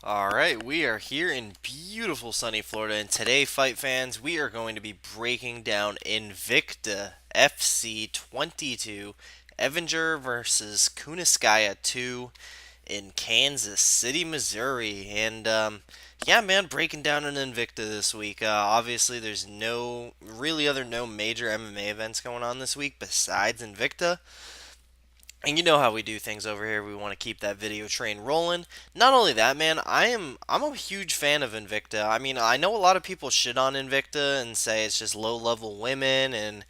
Alright, we are here in beautiful sunny Florida, and today, fight fans, we are going to be breaking down Invicta FC 22, Evinger versus Kunitskaya 2 in Kansas City, Missouri. Yeah, man, breaking down an Invicta this week. Obviously, there's no major MMA events going on this week besides Invicta. And you know how we do things over here. We want to keep that video train rolling. Not only that, man, I'm a huge fan of Invicta. I mean, I know a lot of people shit on Invicta and say it's just low-level women and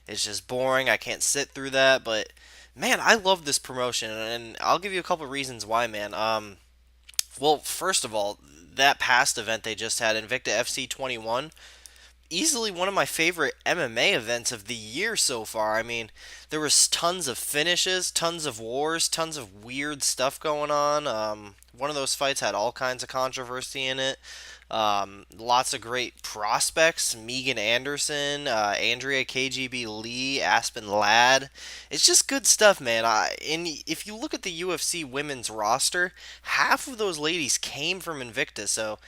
it's just boring. I can't sit through that, but man, I love this promotion and I'll give you a couple reasons why, man. Well, first of all, that past event they just had, Invicta FC 21, easily one of my favorite MMA events of the year so far. I mean, there was tons of finishes, tons of wars, tons of weird stuff going on. One of those fights had all kinds of controversy in it. Lots of great prospects: Megan Anderson, Andrea KGB Lee, Aspen Ladd. It's just good stuff, man. And if you look at the UFC women's roster, half of those ladies came from Invicta, so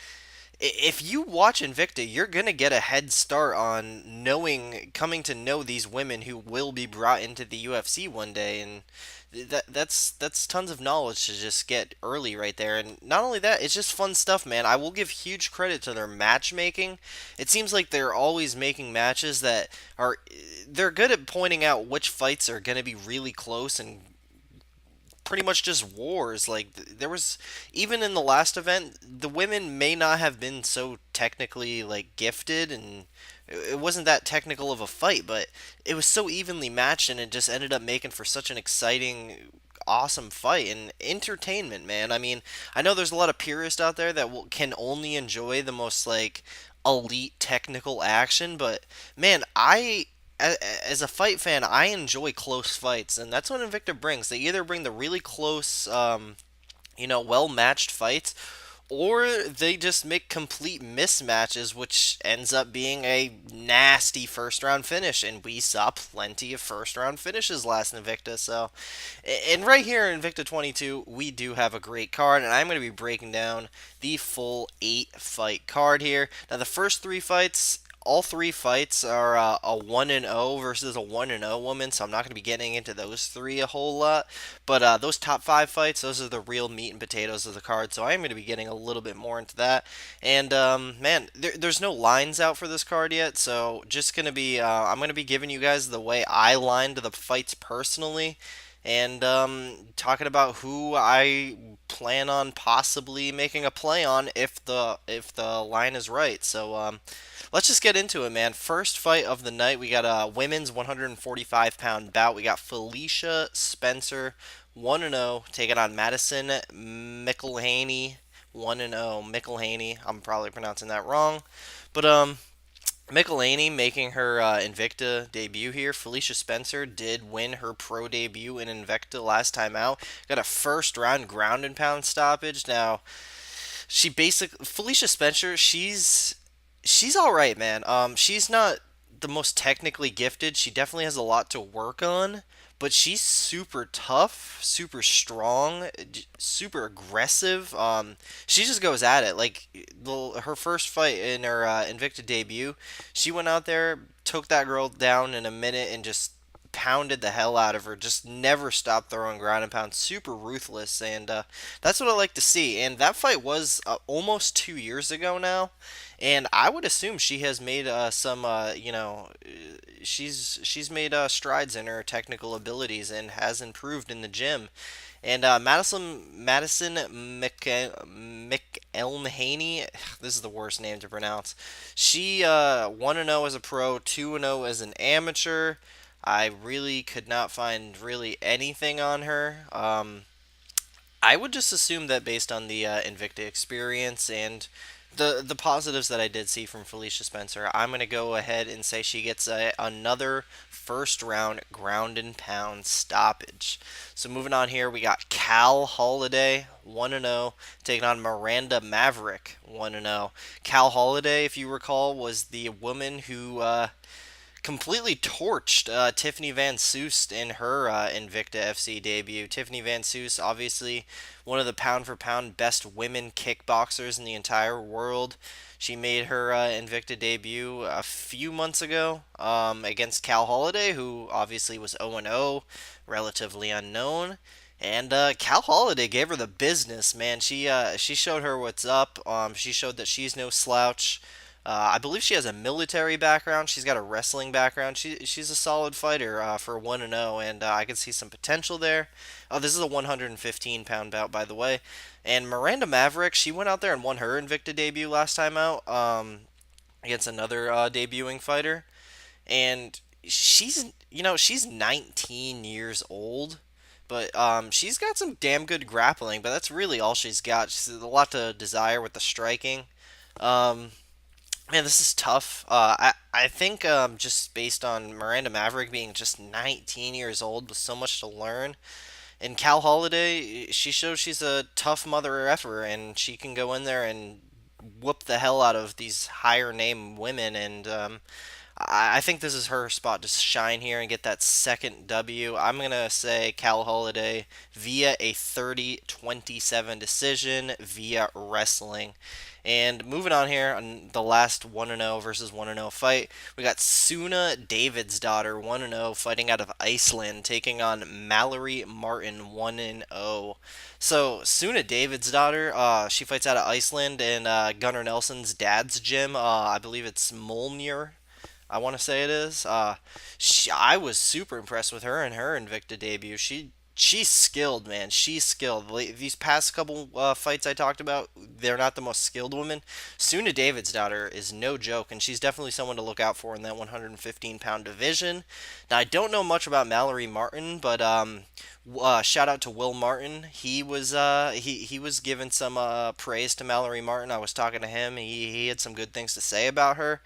if you watch Invicta, you're gonna get a head start on coming to know these women who will be brought into the UFC one day, and that's tons of knowledge to just get early right there. And not only that, it's just fun stuff, man. I will give huge credit to their matchmaking. It seems like they're always making matches that are they're good at pointing out which fights are gonna be really close and pretty much just wars. Like there was even in the last event, the women may not have been so technically like gifted, and it wasn't that technical of a fight, but it was so evenly matched, and it just ended up making for such an exciting, awesome fight and entertainment, man. I mean, I know there's a lot of purists out there that can only enjoy the most like elite technical action, but man, as a fight fan, I enjoy close fights, and that's what Invicta brings. They either bring the really close, well matched fights, or they just make complete mismatches, which ends up being a nasty first round finish. And we saw plenty of first round finishes last Invicta. So, and right here in Invicta 22, we do have a great card, and I'm going to be breaking down the full 8 fight card here. Now, the first 3 fights, all 3 fights are a 1-0 versus a 1-0 woman, so I'm not going to be getting into those 3 a whole lot. But those top 5 fights, those are the real meat and potatoes of the card, so I am going to be getting a little bit more into that. And man, there's no lines out for this card yet, so just going to be I'm going to be giving you guys the way I lined the fights personally, and talking about who I plan on possibly making a play on if the line is right. So let's just get into it, man. First fight of the night, we got a women's 145-pound bout. We got Felicia Spencer, 1-0, taking on Madison McElhaney, 1-0. McElhaney, I'm probably pronouncing that wrong, but McElhaney making her Invicta debut here. Felicia Spencer did win her pro debut in Invicta last time out. Got a first round ground and pound stoppage. Now, Felicia Spencer, she's all right, man. She's not the most technically gifted. She definitely has a lot to work on, but she's super tough, super strong, super aggressive. She just goes at it. Like her first fight in her Invicta debut, she went out there, took that girl down in a minute, and just pounded the hell out of her. Just never stopped throwing ground and pound. Super ruthless, and that's what I like to see. And that fight was almost 2 years ago now, and I would assume she has made she's made strides in her technical abilities and has improved in the gym. And Madison McElhaney, this is the worst name to pronounce. She 1-0 as a pro, 2-0 as an amateur. I really could not find really anything on her. I would just assume that based on the Invicta experience and the positives that I did see from Felicia Spencer, I'm going to go ahead and say she gets another first round ground and pound stoppage. So moving on here, we got Cal Holliday, 1-0, taking on Miranda Maverick, 1-0. Cal Holliday, if you recall, was the woman who completely torched Tiffany Van Soest in her Invicta FC debut. Tiffany Van Soest, obviously one of the pound for pound best women kickboxers in the entire world. She made her Invicta debut a few months ago against Cal Holliday, who obviously was 0-0, relatively unknown. And Cal Holliday gave her the business, man. She showed her what's up. She showed that she's no slouch. I believe she has a military background. She's got a wrestling background. She's a solid fighter for 1-0, and I could see some potential there. Oh, this is a 115-pound bout, by the way. And Miranda Maverick, she went out there and won her Invicta debut last time out against another debuting fighter, and she's 19 years old. But she's got some damn good grappling, but that's really all she's got. She's a lot to desire with the striking. Um, Man, this is tough. I think just based on Miranda Maverick being just 19 years old with so much to learn, and Cal Holliday, she shows she's a tough mother effer, and she can go in there and whoop the hell out of these higher name women, and I think this is her spot to shine here and get that second W. I'm going to say Cal Holliday via a 30-27 decision via wrestling. And moving on here on the last 1-0 versus 1-0 fight, we got Suna Davidsdotter 1-0 fighting out of Iceland, taking on Mallory Martin 1-0. So Suna Davidsdotter, she fights out of Iceland in Gunnar Nelson's dad's gym. I believe it's Molnir, I want to say it is. I was super impressed with her in her Invicta debut. She's skilled, man. She's skilled. These past couple fights I talked about, they're not the most skilled women. Suna Davidsdotter is no joke, and she's definitely someone to look out for in that 115-pound division. Now, I don't know much about Mallory Martin, but shout out to Will Martin. He was giving some praise to Mallory Martin. I was talking to him. He had some good things to say about her.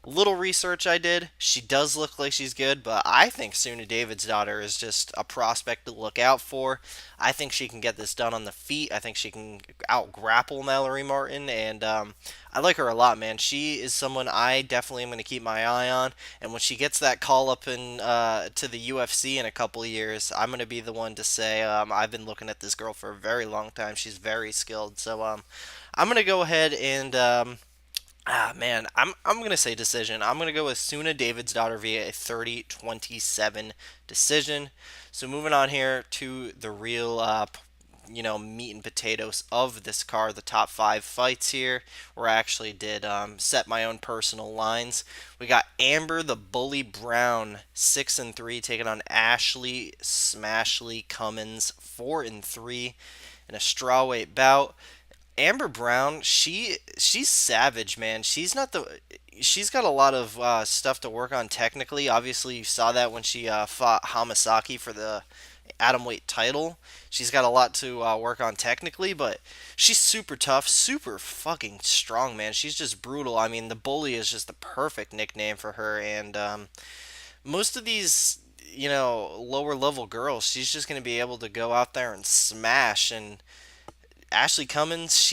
Little research I did, she does look like she's good, but I think Suna Davidsdotter is just a prospect to look out for. I think she can get this done on the feet. I think she can out grapple Mallory Martin, and I like her a lot, man. She is someone I definitely am going to keep my eye on, and when she gets that call up in to the UFC in a couple of years, I'm going to be the one to say I've been looking at this girl for a very long time. She's very skilled, so I'm going to go ahead and. Man, I'm gonna say decision. I'm gonna go with Suna Davidsdotter via a 30-27 decision. So moving on here to the real, meat and potatoes of this card, the top five fights here, where I actually did set my own personal lines. We got Amber the Bully Brown 6-3 taking on Ashley Smashley Cummins 4-3 in a strawweight bout. Amber Brown, she's savage, man. She's got a lot of stuff to work on technically. Obviously, you saw that when she fought Hamasaki for the atomweight title. She's got a lot to work on technically, but she's super tough, super fucking strong, man. She's just brutal. I mean, the bully is just the perfect nickname for her, and most of these. Lower level girls, she's just going to be able to go out there and smash. And Ashley Cummins,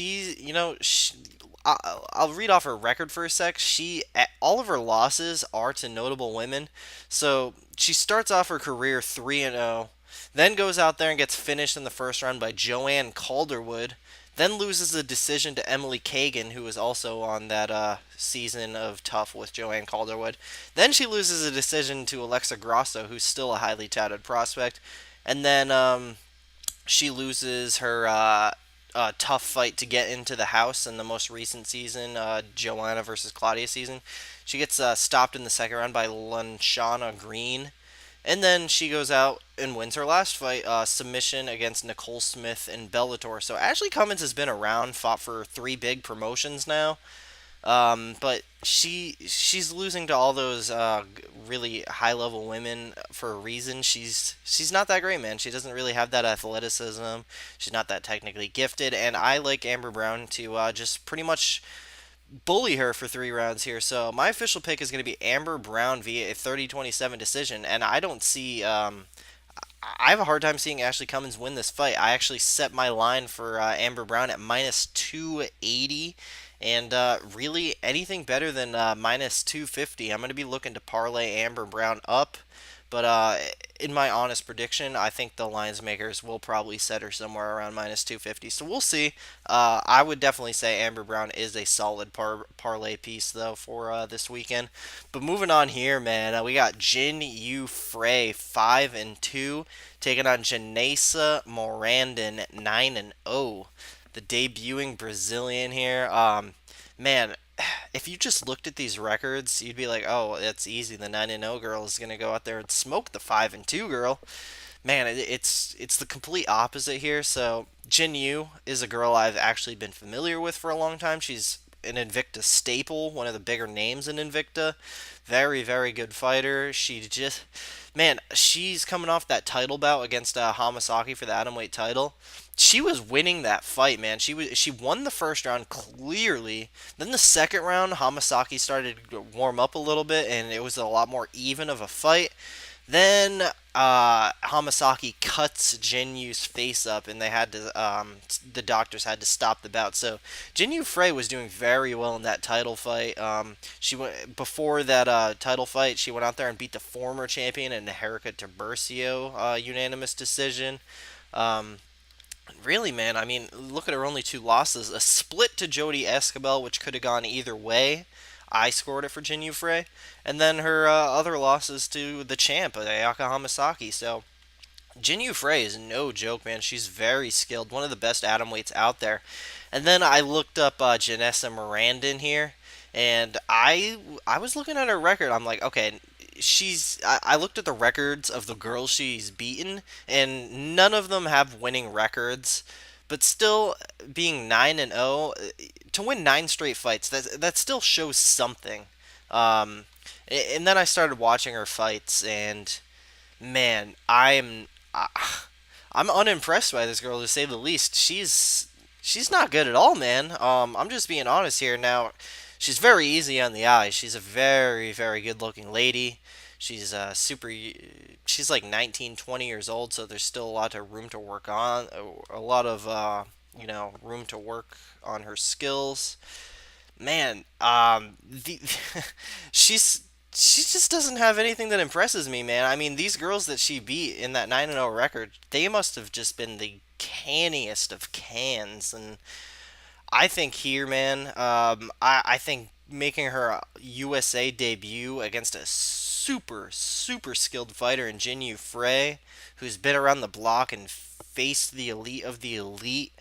I'll read off her record for a sec. All of her losses are to notable women. So she starts off her career 3-0, then goes out there and gets finished in the first round by Joanne Calderwood, then loses a decision to Emily Kagan, who was also on that season of Tough with Joanne Calderwood. Then she loses a decision to Alexa Grasso, who's still a highly touted prospect. And then she loses her tough fight to get into the house in the most recent season, Joanna versus Claudia season. She gets stopped in the second round by Lanshana Green. And then she goes out and wins her last fight, submission against Nicole Smith in Bellator. So Ashley Cummins has been around, fought for three big promotions now. But she's losing to all those really high level women for a reason. She's not that great, man. She doesn't really have that athleticism. She's not that technically gifted, and I like Amber Brown to just pretty much bully her for 3 rounds here. So my official pick is going to be Amber Brown via a 30-27 decision, and I don't see. I have a hard time seeing Ashley Cummins win this fight. I actually set my line for Amber Brown at minus 280. And really, anything better than minus 250, I'm going to be looking to parlay Amber Brown up. But in my honest prediction, I think the lines makers will probably set her somewhere around minus 250. So we'll see. I would definitely say Amber Brown is a solid parlay piece, though, for this weekend. But moving on here, man, we got Jin Yu Frey, 5-2, taking on Janessa Morandin, 9-0. The debuting Brazilian here. Man, if you just looked at these records, you'd be like, "Oh, that's easy. The 9-0 girl is gonna go out there and smoke the 5-2 girl." Man, it's the complete opposite here. So Jin Yu is a girl I've actually been familiar with for a long time. She's an Invicta staple, one of the bigger names in Invicta. Very, very good fighter. Man, she's coming off that title bout against Hamasaki for the atomweight title. She was winning that fight, man. She won the first round clearly. Then the second round, Hamasaki started to warm up a little bit, and it was a lot more even of a fight. Then Hamasaki cuts Jinyu's face up, and the doctors had to stop the bout. So Jinyu Frey was doing very well in that title fight. She went before that title fight. She went out there and beat the former champion in Erica Tiburcio unanimous decision. Um, Really, man, I mean, look at her only two losses. A split to Jodie Esquibel, which could have gone either way. I scored it for Jinyu Frey. And then her other losses to the champ, Ayaka Hamasaki. So, Jinyu Frey is no joke, man. She's very skilled. One of the best atomweights out there. And then I looked up Janessa Morandin here. And I was looking at her record. I'm like, okay, I looked at the records of the girls she's beaten, and none of them have winning records. But still, being 9-0 to win 9 straight fights, that still shows something. Um, and then I started watching her fights, and man, I'm unimpressed by this girl to say the least. She's not good at all, man. I'm just being honest here. Now, she's very easy on the eyes. She's a very, very good-looking lady. She's super. She's like 19, 20 years old, so there's still a lot of room to work on. A lot of room to work on her skills. Man, the she's she just doesn't have anything that impresses me, man. I mean, these girls that she beat in that 9-0 record, they must have just been the canniest of cans. And I think here, man, I think making her USA debut against a super, super skilled fighter in Jinyu Frey, who's been around the block and faced the elite of the elite,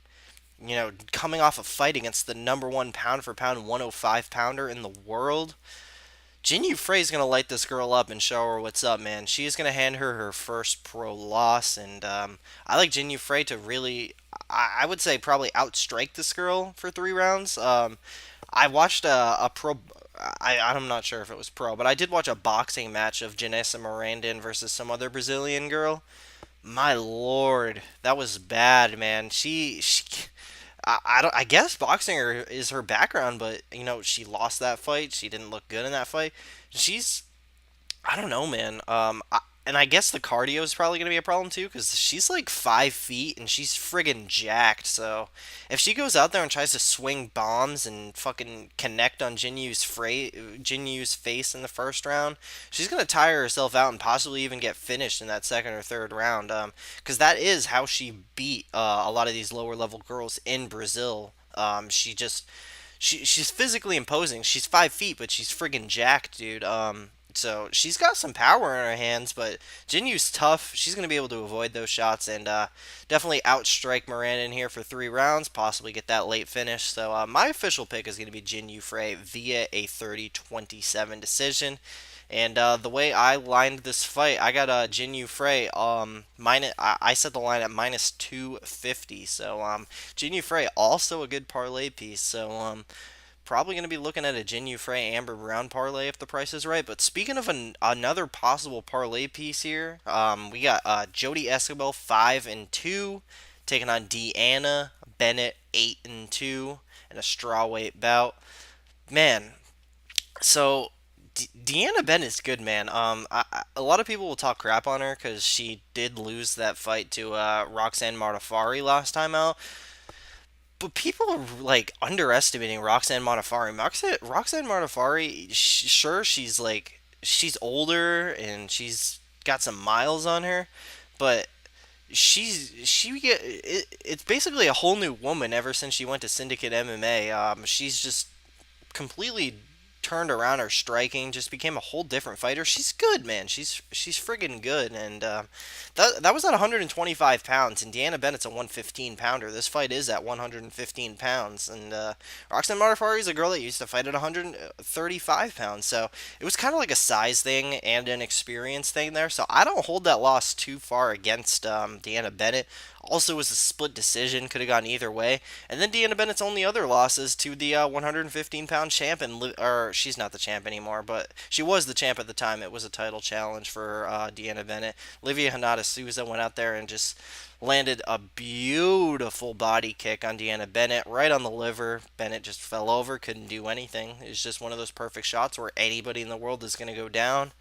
coming off a fight against the number one pound for pound 105 pounder in the world. Jinyu Frey's gonna light this girl up and show her what's up, man. She's gonna hand her first pro loss, and I like Jinyu Frey to really, I would say, probably outstrike this girl for 3 rounds. I watched a pro. I'm not sure if it was pro, but I did watch a boxing match of Janessa Morandin versus some other Brazilian girl. My lord, that was bad, man. I guess boxing is her background, but she lost that fight. She didn't look good in that fight. She's I don't know, man. And I guess the cardio is probably gonna be a problem too, because she's like 5 feet and she's friggin' jacked. So if she goes out there and tries to swing bombs and fucking connect on Jinyu's face in the first round, she's gonna tire herself out and possibly even get finished in that second or third round. Because that is how she beat a lot of these lower level girls in Brazil. She's physically imposing. She's 5 feet, but she's friggin' jacked, dude. So she's got some power in her hands, but Jinyu's tough. She's going to be able to avoid those shots and definitely outstrike Morandin here for 3 rounds, possibly get that late finish. So my official pick is going to be Jinyu Frey via a 30-27 decision. And the way I lined this fight, I got Jinyu Frey. I set the line at minus 250. So Jinyu Frey also a good parlay piece. So probably going to be looking at a Jinyu Frey Amber Brown parlay if the price is right. But speaking of another possible parlay piece here, we got Jodie Esquibel 5-2 taking on Deanna Bennett 8-2 in a strawweight bout. Man, so Deanna Bennett's good, man. A lot of people will talk crap on her because she did lose that fight to Roxanne Martifari last time out. But people are like underestimating Roxanne Modafferi. Roxanne Modafferi, sure, she's older and she's got some miles on her, but it's basically a whole new woman ever since she went to Syndicate MMA. She's just completely turned around her striking, just became a whole different fighter. She's good, man. She's friggin' good, and that was at 125 pounds. And Deanna Bennett's a 115 pounder. This fight is at 115 pounds, and Roxanne Modafferi is a girl that used to fight at 135 pounds. So it was kind of like a size thing and an experience thing there. So I don't hold that loss too far against Deanna Bennett. Also, was a split decision, could have gone either way. And then Deanna Bennett's only other losses to the 115-pound champ, or she's not the champ anymore, but she was the champ at the time. It was a title challenge for Deanna Bennett. Livia Hanada Souza went out there and just landed a beautiful body kick on Deanna Bennett, right on the liver. Bennett just fell over, couldn't do anything. It's just one of those perfect shots where anybody in the world is going to go down.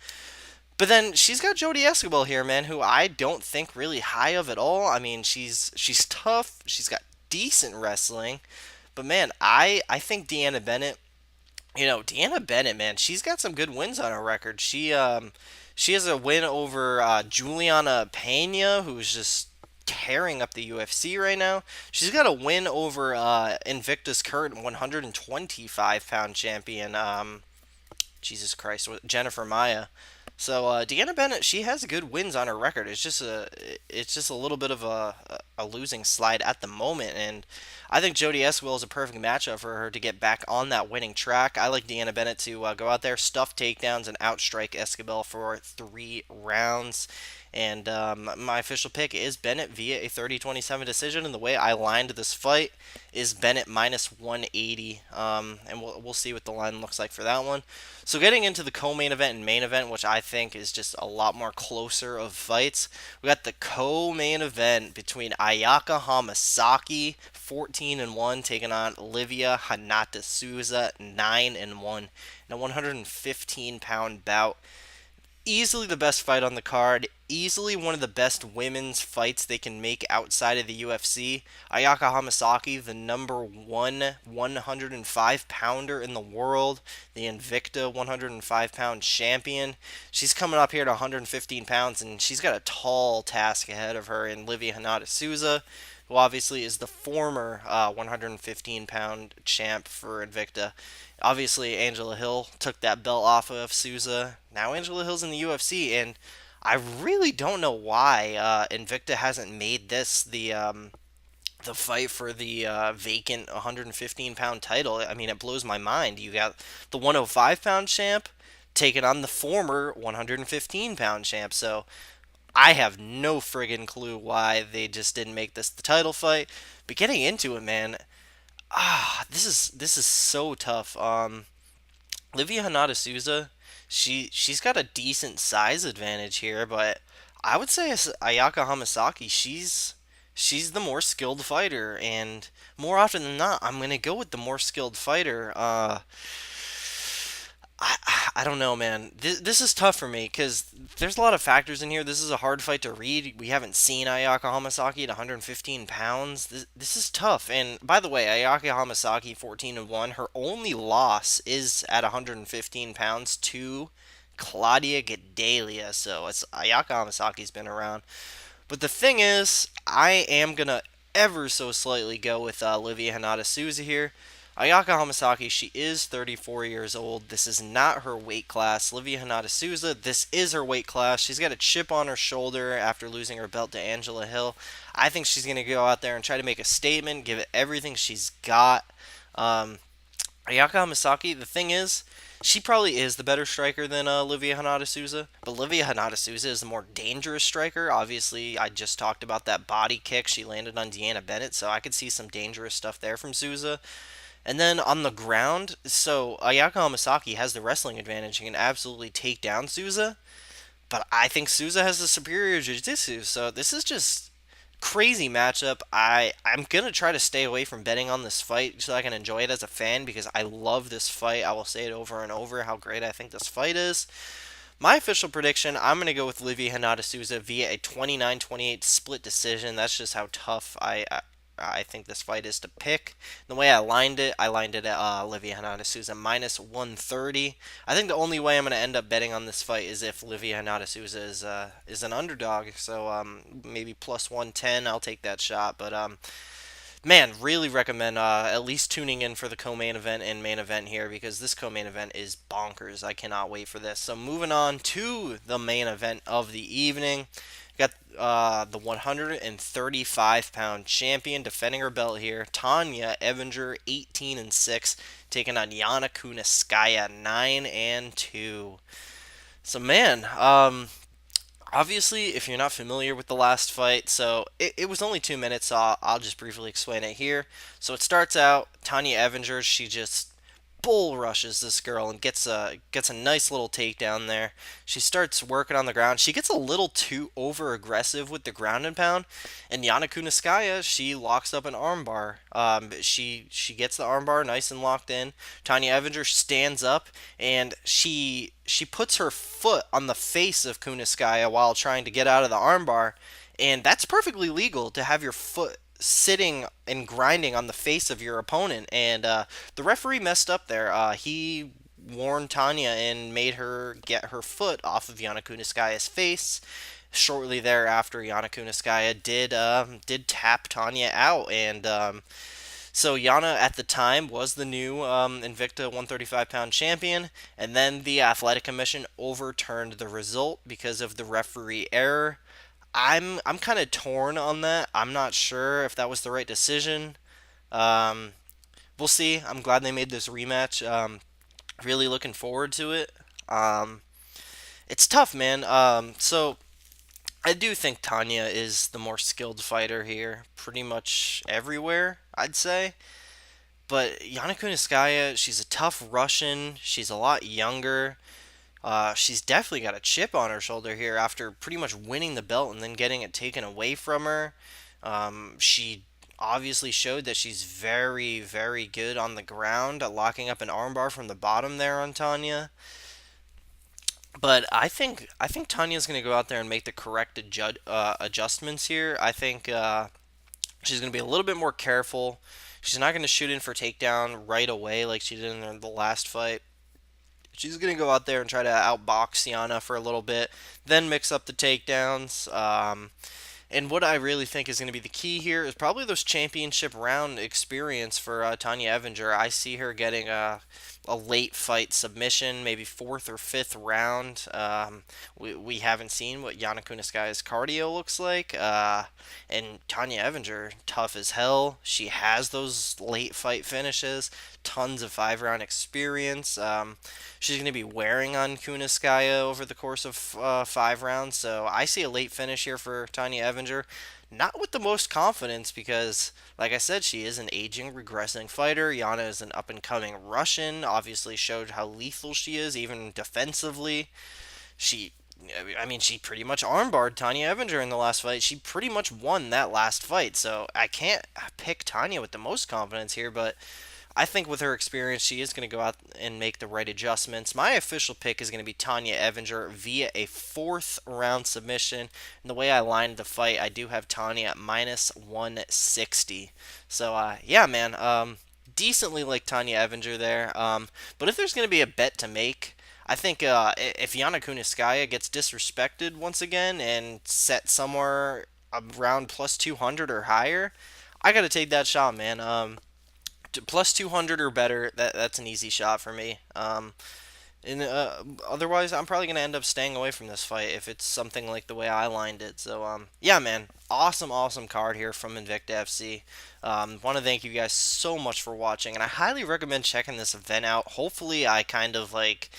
But then she's got Jodie Esquibel here, man, who I don't think really high of at all. I mean, she's tough. She's got decent wrestling. But man, I think Deanna Bennett, Deanna Bennett, man, she's got some good wins on her record. She has a win over Juliana Pena, who's just tearing up the UFC right now. She's got a win over Invicta's current 125-pound champion, Jesus Christ, Jennifer Maya. So Deanna Bennett, she has good wins on her record. It's just a little bit of a losing slide at the moment, and I think Jodie Esquibel is a perfect matchup for her to get back on that winning track. I like Deanna Bennett to go out there, stuff takedowns, and outstrike Esquibel for 3 rounds. And my official pick is Bennett via a 30-27 decision. And the way I lined this fight is Bennett minus 180. And we'll see what the line looks like for that one. So getting into the co-main event and main event, which I think is just a lot more closer of fights, we got the co-main event between Ayaka Hamasaki, 14-1, taking on Livia Hanata Souza, 9-1, in a 115-pound bout. Easily the best fight on the card. Easily one of the best women's fights they can make outside of the UFC. Ayaka Hamasaki, the number one 105-pounder in the world, the Invicta 105-pound champion. She's coming up here to 115 pounds, and she's got a tall task ahead of her in Livia Hanata Souza, who obviously is the former 115-pound champ for Invicta. Obviously, Angela Hill took that belt off of Souza. Now Angela Hill's in the UFC, and I really don't know why Invicta hasn't made this the fight for the vacant 115-pound title. I mean, it blows my mind. You got the 105-pound champ taking on the former 115-pound champ. So I have no friggin' clue why they just didn't make this the title fight. But getting into it, man, this is so tough. Livia Hanata Souza, she's got a decent size advantage here, but I would say Ayaka Hamasaki, she's the more skilled fighter, and more often than not, I'm gonna go with the more skilled fighter. I don't know, man. This is tough for me because there's a lot of factors in here. This is a hard fight to read. We haven't seen Ayaka Hamasaki at 115 pounds. This is tough. And by the way, Ayaka Hamasaki, 14-1. Her only loss is at 115 pounds to Claudia Gadelha. So it's Ayaka Hamasaki's been around. But the thing is, I am gonna ever so slightly go with Livia Hanata Souza here. Ayaka Hamasaki, she is 34 years old. This is not her weight class. Livia Hanata Souza, this is her weight class. She's got a chip on her shoulder after losing her belt to Angela Hill. I think she's going to go out there and try to make a statement, give it everything she's got. Ayaka Hamasaki, the thing is, she probably is the better striker than Livia Hanata Souza, but Livia Hanata Souza is the more dangerous striker. Obviously, I just talked about that body kick she landed on Deanna Bennett, so I could see some dangerous stuff there from Souza. And then on the ground, so Ayaka Hamasaki has the wrestling advantage. He can absolutely take down Souza. But I think Souza has the superior jiu-jitsu. So this is just crazy matchup. I'm going to try to stay away from betting on this fight so I can enjoy it as a fan because I love this fight. I will say it over and over how great I think this fight is. My official prediction, I'm going to go with Livia Hanata Souza via a 29-28 split decision. That's just how tough I think this fight is to pick. The way I lined it at Livia Hanada Souza minus 130. I think the only way I'm going to end up betting on this fight is if Livia Hanada Souza is an underdog. So maybe plus 110, I'll take that shot. But man, really recommend at least tuning in for the co-main event and main event here because this co-main event is bonkers. I cannot wait for this. So moving on to the main event of the evening. Got the 135-pound champion defending her belt here, Tanya Evinger, 18-6, taking on Yana Kunitskaya, 9-2. So man, obviously, if you're not familiar with the last fight, so it was only 2 minutes, so I'll just briefly explain it here. So it starts out, Tanya Evinger, she just bull rushes this girl and gets a nice little takedown there. She starts working on the ground. She gets a little too over aggressive with the ground and pound, and Yana Kunitskaya, she locks up an armbar. She gets the armbar nice and locked in. Tanya Evinger stands up and she puts her foot on the face of Kunitskaya while trying to get out of the armbar, and that's perfectly legal to have your foot sitting and grinding on the face of your opponent. And the referee messed up there. He warned Tanya and made her get her foot off of Yana Kunitskaya's face. Shortly thereafter, Yana Kunitskaya did tap Tanya out, and so Yana at the time was the new Invicta 135-pound champion, and then the Athletic Commission overturned the result because of the referee error. I'm kind of torn on that. I'm not sure if that was the right decision. Um, we'll see. I'm glad they made this rematch. Really looking forward to it. Um, it's tough, man. So I do think Tanya is the more skilled fighter here, pretty much everywhere, I'd say. But Yana Kunitskaya, she's a tough Russian. She's a lot younger. She's definitely got a chip on her shoulder here after pretty much winning the belt and then getting it taken away from her. She obviously showed that she's very, very good on the ground at locking up an armbar from the bottom there on Tanya. But I think Tanya's going to go out there and make the correct adjustments here. I think she's going to be a little bit more careful. She's not going to shoot in for takedown right away like she did in the last fight. She's going to go out there and try to outbox Yana for a little bit, then mix up the takedowns. And what I really think is going to be the key here is probably those championship round experience for Tanya Evinger. I see her getting a late fight submission, maybe fourth or fifth round. We haven't seen what Yana Kunitskaya's cardio looks like. And Tanya Evinger, tough as hell. She has those late fight finishes, tons of 5 round experience. She's going to be wearing on Kunitskaya over the course of 5 rounds. So I see a late finish here for Tanya Evinger. Not with the most confidence because, like I said, she is an aging, regressing fighter. Yana is an up-and-coming Russian. Obviously showed how lethal she is, even defensively. She, I mean, she pretty much armbarred Tanya Evinger in the last fight. She pretty much won that last fight. So I can't pick Tanya with the most confidence here, but I think with her experience, she is going to go out and make the right adjustments. My official pick is going to be Tanya Evinger via a 4th-round submission. And the way I lined the fight, I do have Tanya at minus 160. So, yeah, man, decently like Tanya Evinger there. But if there's going to be a bet to make, I think if Yana Kunitskaya gets disrespected once again and set somewhere around plus 200 or higher, I got to take that shot, man. Plus 200 or better, that's an easy shot for me. And otherwise, I'm probably gonna end up staying away from this fight if it's something like the way I lined it. So yeah, man, awesome card here from Invicta FC. Want to thank you guys so much for watching, and I highly recommend checking this event out. Hopefully, I kind of like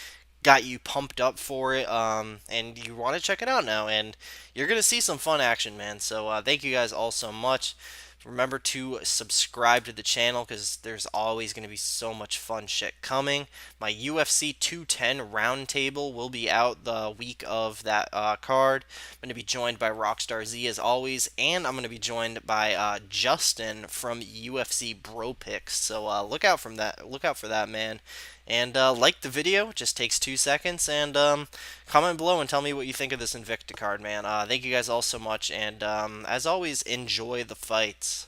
got you pumped up for it, and you want to check it out now, and you're gonna see some fun action, man. So thank you guys all so much. Remember to subscribe to the channel because there's always going to be so much fun shit coming. My UFC 210 roundtable will be out the week of that card. I'm going to be joined by Rockstar Z as always, and I'm going to be joined by Justin from UFC Bro Picks. So look out for that, man. And like the video, just takes 2 seconds, and comment below and tell me what you think of this Invicta card, man. Thank you guys all so much, and as always, enjoy the fights.